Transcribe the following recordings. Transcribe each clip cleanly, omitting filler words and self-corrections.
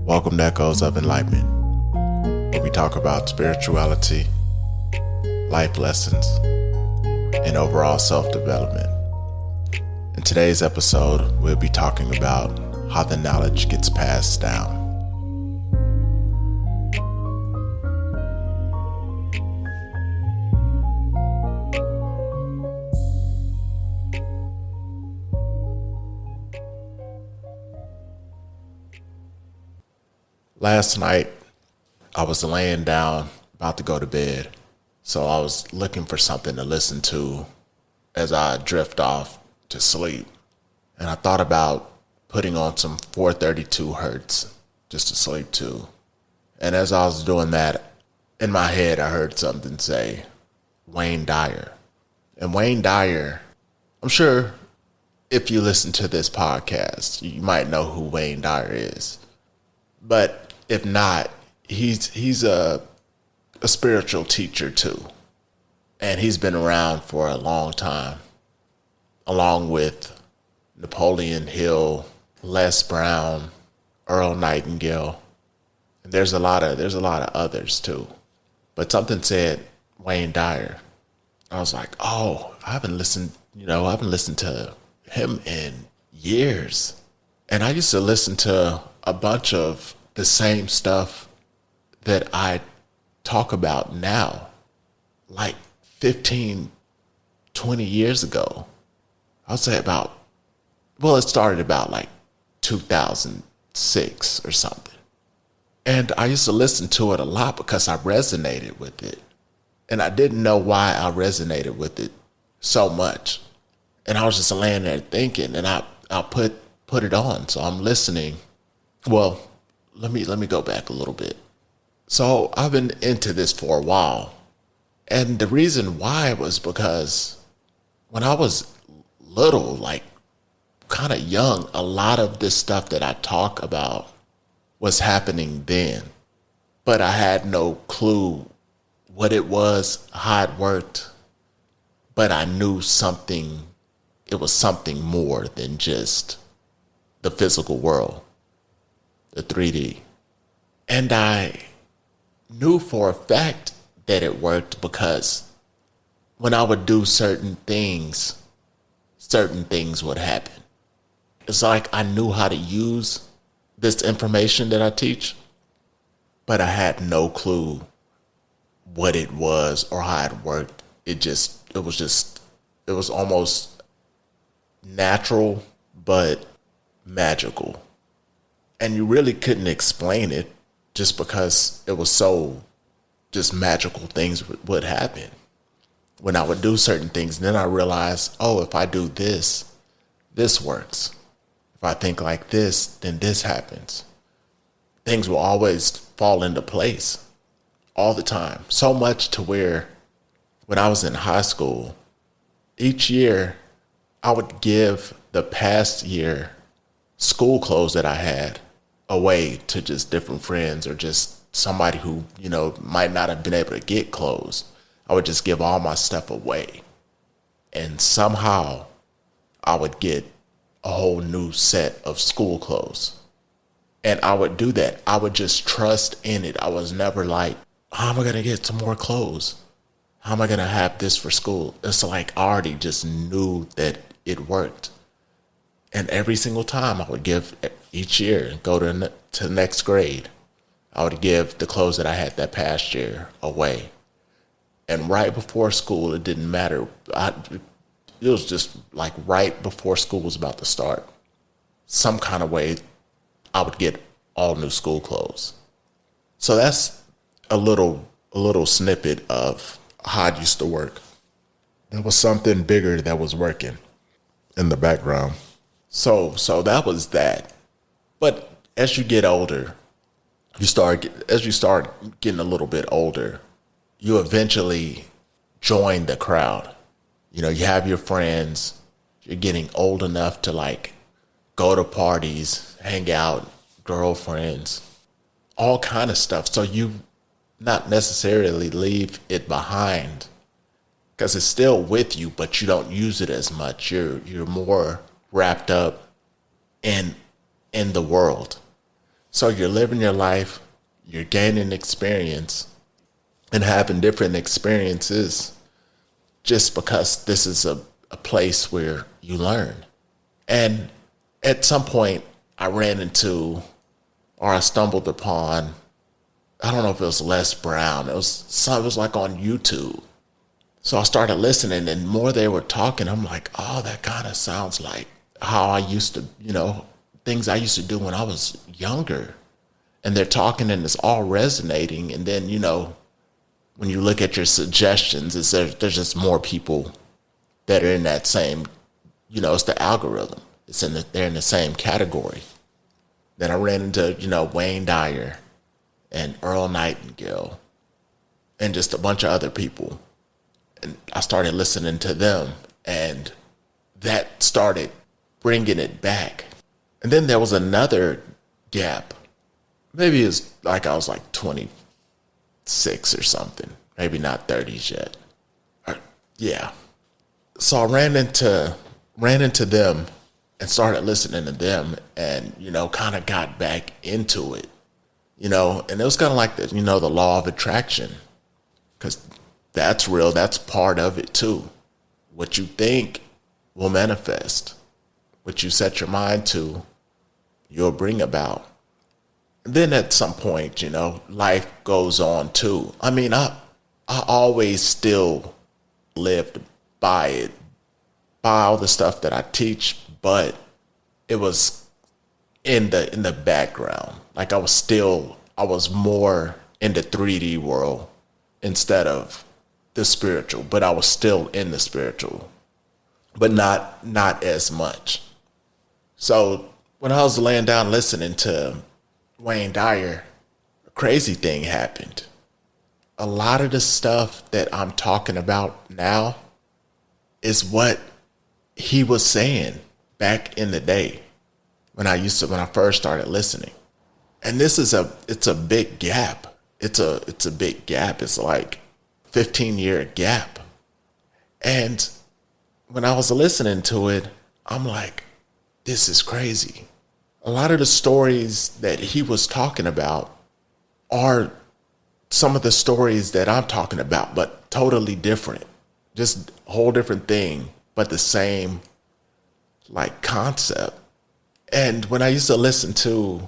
Welcome to Echoes of Enlightenment, where we talk about spirituality, life lessons, and overall self-development. In today's episode, we'll be talking about how the knowledge gets passed down. Last night, I was laying down, about to go to bed, so I was looking for something to listen to as I drift off to sleep. And I thought about putting on some 432 hertz just to sleep to. And as I was doing that, in my head, I heard something say, Wayne Dyer. And Wayne Dyer, I'm sure if you listen to this podcast, you might know who Wayne Dyer is. But if not, he's a spiritual teacher too. And he's been around for a long time, along with Napoleon Hill, Les Brown, Earl Nightingale. And there's a lot of others too. But something said Wayne Dyer. I was like, oh, I haven't listened to him in years. And I used to listen to a bunch of the same stuff that I talk about now, like 15, 20 years ago. I'll say it started about like 2006 or something. And I used to listen to it a lot because I resonated with it. And I didn't know why I resonated with it so much. And I was just laying there thinking, and I put it on. So I'm listening. Well, let me go back a little bit. So I've been into this for a while. And the reason why was because when I was little, like kind of young, a lot of this stuff that I talk about was happening then. But I had no clue what it was, how it worked. But I knew it was something more than just the physical world. The 3D. And I knew for a fact that it worked because when I would do certain things would happen. It's like I knew how to use this information that I teach, but I had no clue what it was or how it worked. It was almost natural, but magical. And you really couldn't explain it just because it was so just magical things would happen. When I would do certain things, then I realized, oh, if I do this works. If I think like this, then this happens. Things will always fall into place all the time. So much to where when I was in high school, each year I would give the past year school clothes that I had away to just different friends or just somebody who, might not have been able to get clothes. I would just give all my stuff away. And somehow I would get a whole new set of school clothes. And I would do that. I would just trust in it. I was never like, how am I going to get some more clothes? How am I going to have this for school? It's like I already just knew that it worked. And every single time I would give each year and go to the next grade, I would give the clothes that I had that past year away. And right before school, it didn't matter. It was just like right before school was about to start. Some kind of way, I would get all new school clothes. So that's a little snippet of how it used to work. There was something bigger that was working in the background. So that was that. But as you get older, as you start getting a little bit older, you eventually join the crowd. You have your friends. You're getting old enough to like go to parties, hang out, girlfriends, all kind of stuff. So you not necessarily leave it behind because it's still with you, but you don't use it as much. You're more wrapped up in the world. So you're living your life, you're gaining experience and having different experiences just because this is a place where you learn. And at some point, I ran into, or I stumbled upon, I don't know if it was Les Brown. It was like on YouTube. So I started listening, and more they were talking, I'm like, oh, that kind of sounds like how I used to, things I used to do when I was younger. And they're talking, and it's all resonating. And then, when you look at your suggestions, there's just more people that are in that same, it's the algorithm. They're in the same category. Then I ran into, Wayne Dyer and Earl Nightingale and just a bunch of other people. And I started listening to them, and that started bringing it back. And then there was another gap. Maybe it's like I was like 26 or something, maybe not 30s yet. Yeah. So I ran into them and started listening to them, and kind of got back into it. And it was kind of like the law of attraction, because that's real. That's part of it too. What you think will manifest. What you set your mind to, you'll bring about. And then at some point, life goes on too. I mean, I always still lived by it, by all the stuff that I teach, but it was in the background. Like I was more in the 3D world instead of the spiritual, but I was still in the spiritual, but not as much. So when I was laying down listening to Wayne Dyer, a crazy thing happened. A lot of the stuff that I'm talking about now is what he was saying back in the day when I first started listening. And it's a big gap. It's a big gap. It's like 15-year gap. And when I was listening to it, I'm like, this is crazy. A lot of the stories that he was talking about are some of the stories that I'm talking about, but totally different. Just a whole different thing, but the same like concept. And when I used to listen to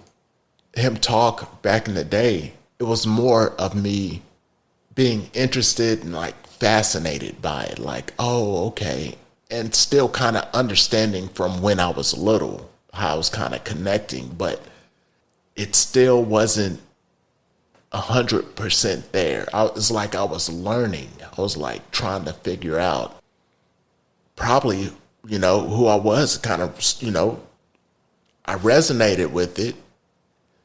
him talk back in the day, it was more of me being interested and like fascinated by it. Like, oh, okay. And still kind of understanding from when I was little how I was kind of connecting, but it still wasn't 100% there. It's like I was learning. I was like trying to figure out probably, who I was. Kind of, I resonated with it.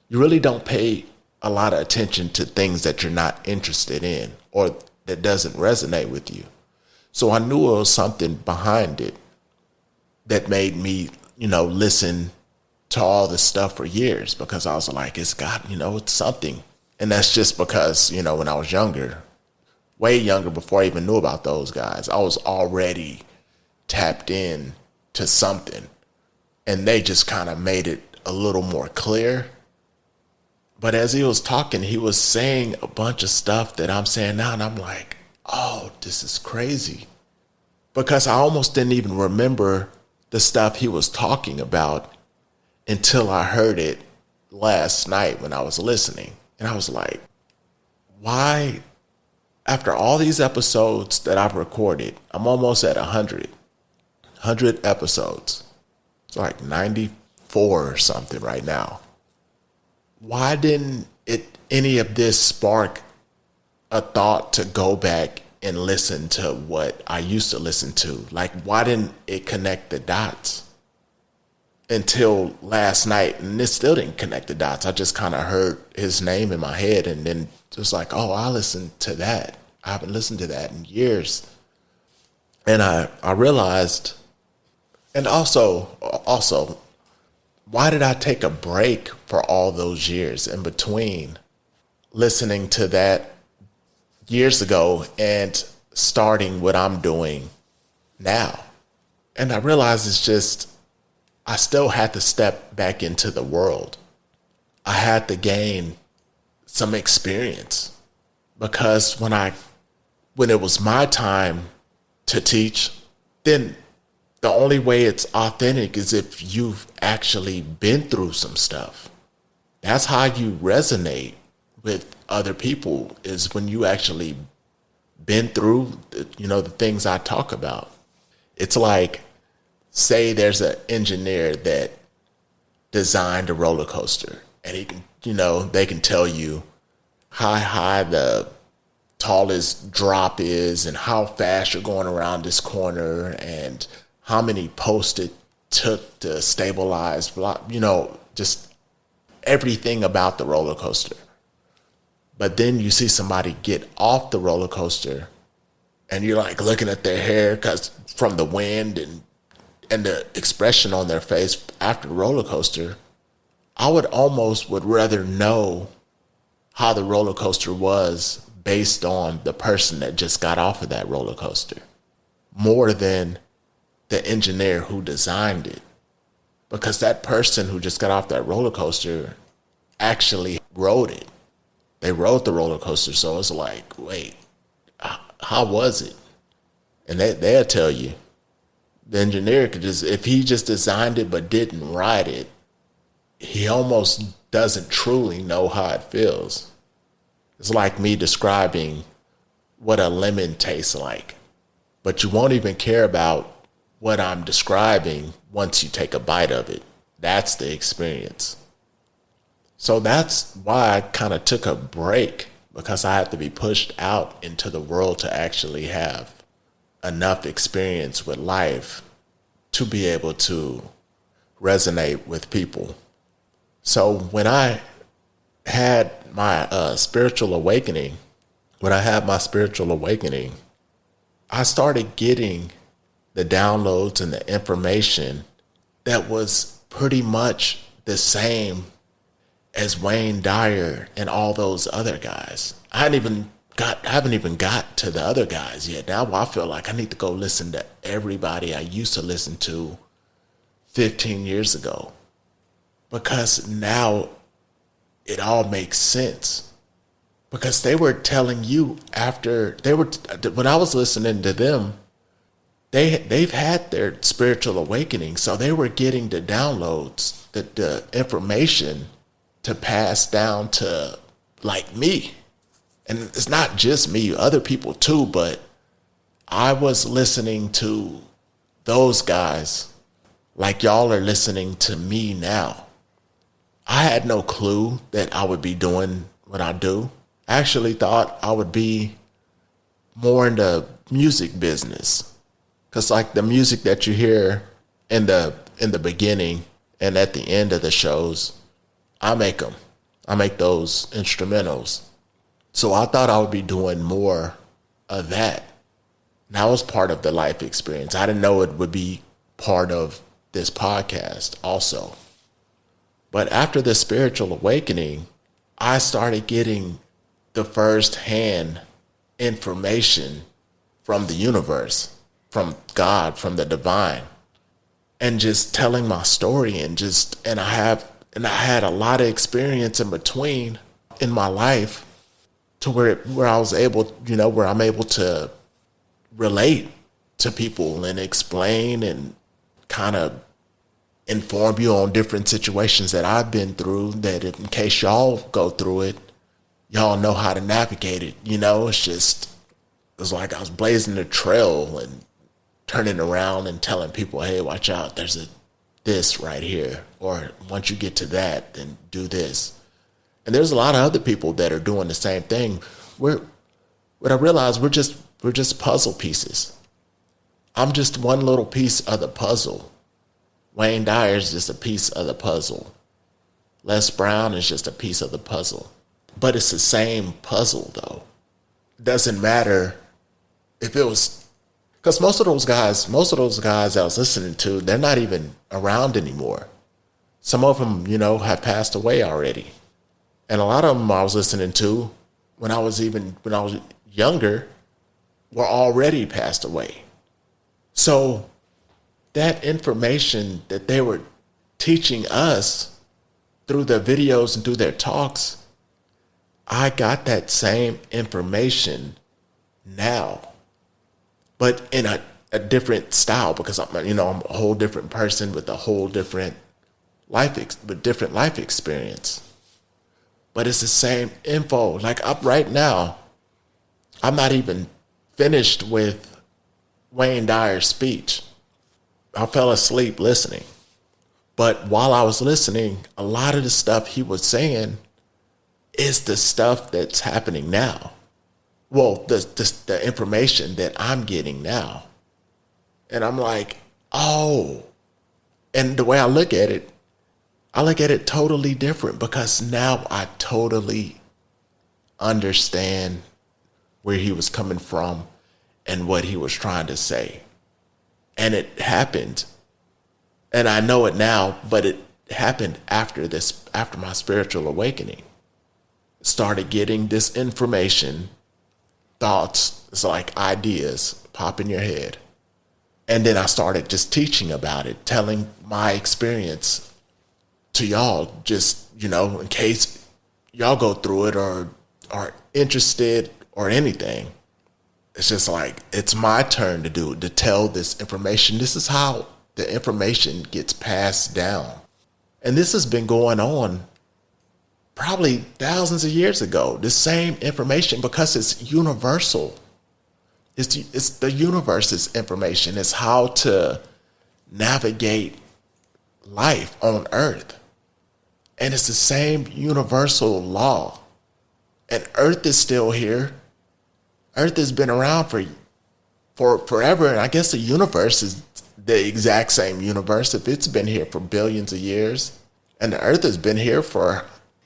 You really don't pay a lot of attention to things that you're not interested in or that doesn't resonate with you. So I knew it was something behind it that made me, listen to all this stuff for years, because I was like, it's got, it's something. And that's just because, when I was younger, way younger, before I even knew about those guys, I was already tapped in to something. And they just kind of made it a little more clear. But as he was talking, he was saying a bunch of stuff that I'm saying now, and I'm like, oh, this is crazy. Because I almost didn't even remember the stuff he was talking about until I heard it last night when I was listening. And I was like, why, after all these episodes that I've recorded, I'm almost at 100 episodes. It's like 94 or something right now. Why didn't any of this spark a thought to go back and listen to what I used to listen to? Like, why didn't it connect the dots until last night? And it still didn't connect the dots. I just kind of heard his name in my head, and then just like, oh, I listened to that. I haven't listened to that in years. And I realized, and also, why did I take a break for all those years in between listening to that years ago and starting what I'm doing now? And I realized it's just, I still had to step back into the world. I had to gain some experience, because when it was my time to teach, then the only way it's authentic is if you've actually been through some stuff. That's how you resonate with other people, is when you actually been through, the things I talk about. It's like, say there's an engineer that designed a roller coaster, and he can, they can tell you how high the tallest drop is and how fast you're going around this corner and how many posts it took to stabilize, just everything about the roller coaster. But then you see somebody get off the roller coaster and you're like looking at their hair because from the wind and the expression on their face after the roller coaster. I would rather know how the roller coaster was based on the person that just got off of that roller coaster, more than the engineer who designed it. Because that person who just got off that roller coaster actually rode it. They rode the roller coaster, so it's like, wait, how was it? And they'll tell you. The engineer could just, if he just designed it but didn't ride it, he almost doesn't truly know how it feels. It's like me describing what a lemon tastes like, but you won't even care about what I'm describing once you take a bite of it. That's the experience. So that's why I kind of took a break, because I had to be pushed out into the world to actually have enough experience with life to be able to resonate with people. So when I had my spiritual awakening, I started getting the downloads and the information that was pretty much the same as Wayne Dyer and all those other guys. I haven't even got to the other guys yet. Now I feel like I need to go listen to everybody I used to listen to 15 years ago, because now it all makes sense. Because they were telling you when I was listening to them, they've had their spiritual awakening, so they were getting the downloads, the information to pass down to like me. And it's not just me, other people too, but I was listening to those guys like y'all are listening to me now. I had no clue that I would be doing what I do. I actually thought I would be more in the music business, because like the music that you hear in the beginning and at the end of the shows, I make them. I make those instrumentals. So I thought I would be doing more of that. And that was part of the life experience. I didn't know it would be part of this podcast also. But after the spiritual awakening, I started getting the first-hand information from the universe, from God, from the divine, and just telling my story, and I had a lot of experience in between in my life to where I was able, where I'm able to relate to people and explain and kind of inform you on different situations that I've been through, that in case y'all go through it, y'all know how to navigate it. It's like I was blazing a trail and turning around and telling people, hey, watch out, there's this right here. Or once you get to that, then do this. And there's a lot of other people that are doing the same thing. What I realized, we're just puzzle pieces. I'm just one little piece of the puzzle. Wayne Dyer is just a piece of the puzzle. Les Brown is just a piece of the puzzle. But it's the same puzzle, though. It doesn't matter if it was, because most of those guys I was listening to, they're not even around anymore. Some of them, have passed away already. And a lot of them I was listening to when I was younger were already passed away. So that information that they were teaching us through their videos and through their talks, I got that same information now, but in a different style, because I'm a whole different person with a whole different different life experience. But it's the same info. Like right now, I'm not even finished with Wayne Dyer's speech. I fell asleep listening. But while I was listening, a lot of the stuff he was saying is the stuff that's happening now. Well, the information that I'm getting now. And I'm like, oh. And the way I look at it totally different, because now I totally understand where he was coming from and what he was trying to say. And it happened. And I know it now, but it happened after my spiritual awakening. Started getting this information, thoughts, it's like ideas pop in your head. And then I started just teaching about it, telling my experience to y'all, just, in case y'all go through it or are interested or anything. It's just like, it's my turn to tell this information. This is how the information gets passed down. And this has been going on probably thousands of years ago, the same information, because it's universal. It's the universe's information. It's how to navigate life on Earth. And it's the same universal law. And Earth is still here. Earth has been around for forever. And I guess the universe is the exact same universe. If it's been here for billions of years, and the Earth has been here for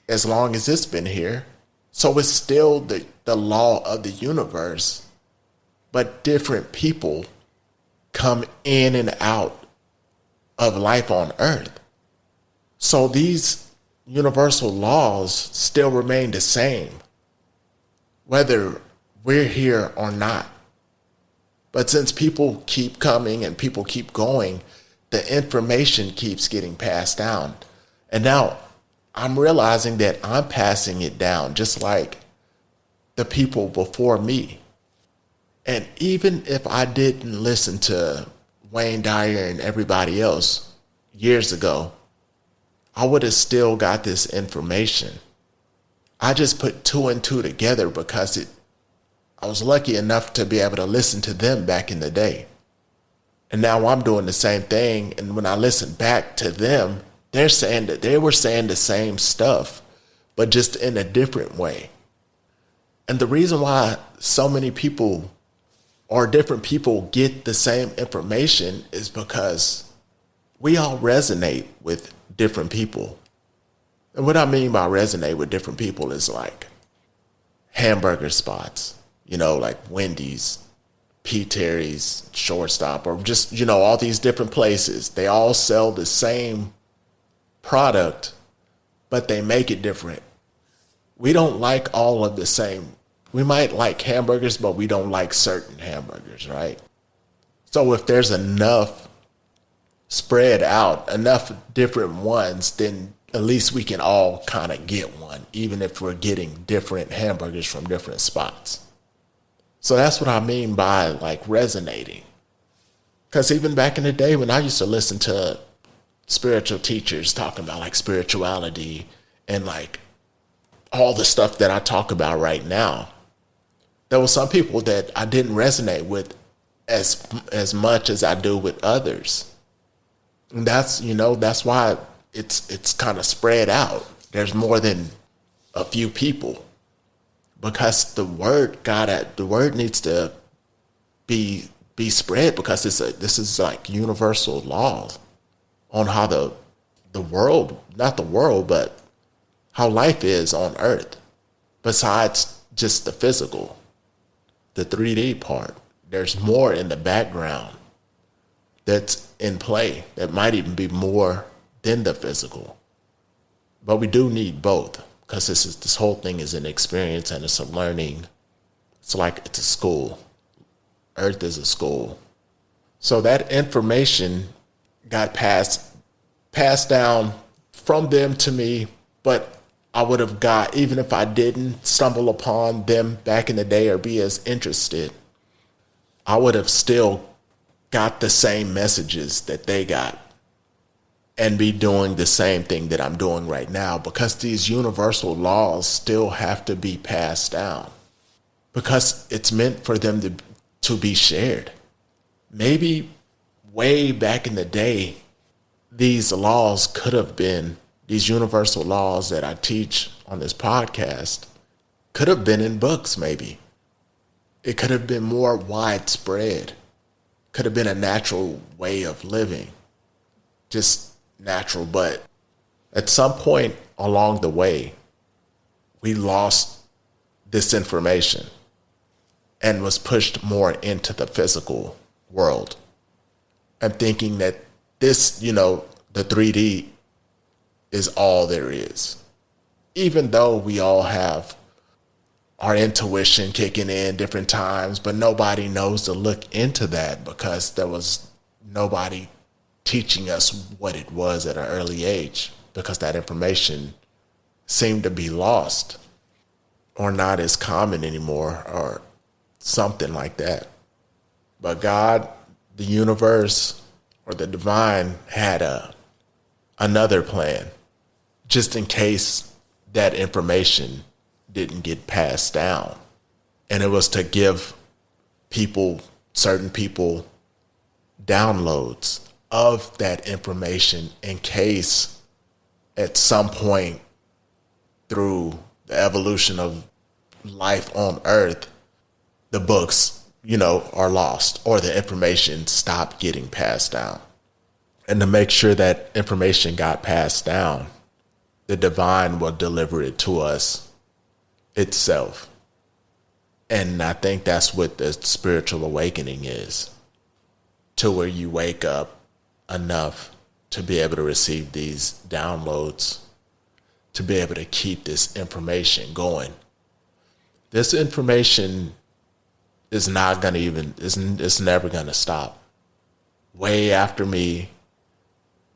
as long as it's been here. So it's still the law of the universe. But different people come in and out of life on Earth. So these universal laws still remain the same, whether we're here or not. But since people keep coming and people keep going, the information keeps getting passed down. And now I'm realizing that I'm passing it down just like the people before me. And even if I didn't listen to Wayne Dyer and everybody else years ago, I would have still got this information. I just put two and two together because I was lucky enough to be able to listen to them back in the day. And now I'm doing the same thing. And when I listen back to them, they're saying that they were saying the same stuff, but just in a different way. And the reason why so many people or different people get the same information is because we all resonate with different people. And what I mean by resonate with different people is like hamburger spots, like Wendy's, P. Terry's, Shortstop, or just, all these different places. They all sell the same product, but they make it different. We don't like all of the same. We might like hamburgers, but we don't like certain hamburgers, right? So if there's enough spread out, enough different ones, then at least we can all kind of get one, even if we're getting different hamburgers from different spots. So that's what I mean by like resonating. Because even back in the day when I used to listen to spiritual teachers talking about like spirituality and like all the stuff that I talk about right now, there were some people that I didn't resonate with as much as I do with others. And that's why it's kind of spread out. There's more than a few people, because the word needs to be spread, because this is like universal laws on how the world, not the world, but how life is on Earth, besides just the physical, the 3D part. There's more in the background that's in play that might even be more than the physical. But we do need both, because this whole thing is an experience and it's a learning. It's like it's a school. Earth is a school. So that information got passed down from them to me, but I would have got, even if I didn't stumble upon them back in the day or be as interested, I would have still got the same messages that they got and be doing the same thing that I'm doing right now, because these universal laws still have to be passed down because it's meant for them to be shared. Maybe way back in the day, these laws could have been, these universal laws that I teach on this podcast could have been in books maybe. It could have been more widespread. Could have been a natural way of living. Just natural. But at some point along the way, we lost this information and was pushed more into the physical world. And thinking that this, the 3D is all there is. Even though we all have our intuition kicking in different times, but nobody knows to look into that because there was nobody teaching us what it was at an early age, because that information seemed to be lost or not as common anymore or something like that. But God, the universe, or the divine had another plan just in case that information didn't get passed down. And it was to give people, certain people, downloads of that information in case at some point through the evolution of life on Earth, the books, are lost or the information stopped getting passed down. And to make sure that information got passed down, the divine will deliver it to us itself. And I think that's what the spiritual awakening is, to where you wake up enough to be able to receive these downloads, to be able to keep this information going. This information is not going to it's never going to stop. Way after me,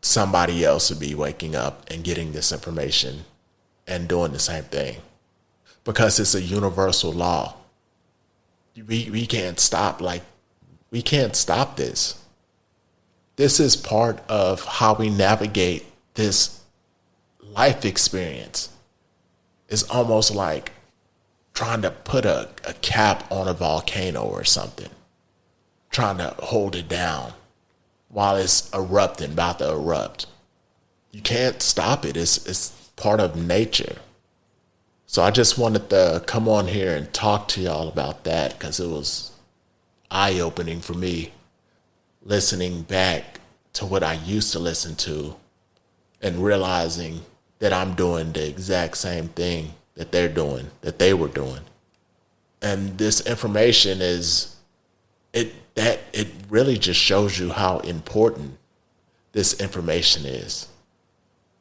somebody else would be waking up and getting this information and doing the same thing, because it's a universal law. We can't stop. We can't stop this. This is part of how we navigate this life experience. It's almost like trying to put a cap on a volcano or something, trying to hold it down while it's erupting, about to erupt. You can't stop it. It's part of nature. So I just wanted to come on here and talk to y'all about that, because it was eye-opening for me, listening back to what I used to listen to and realizing that I'm doing the exact same thing that they're doing, that they were doing. And this information it really just shows you how important this information is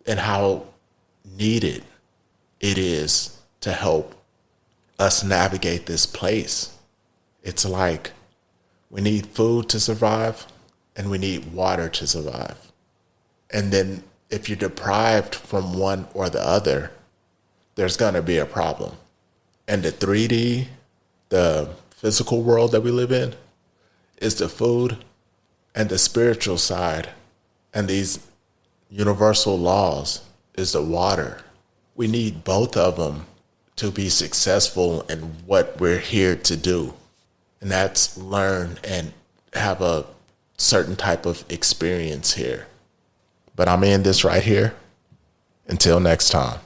and how needed it is to help us navigate this place. It's like we need food to survive and we need water to survive. And then if you're deprived from one or the other, there's going to be a problem. And the 3D, the physical world that we live in, is the food, and the spiritual side and these universal laws is the water. We need both of them to be successful in what we're here to do. And that's learn and have a certain type of experience here. But I'm in this right here. Until next time.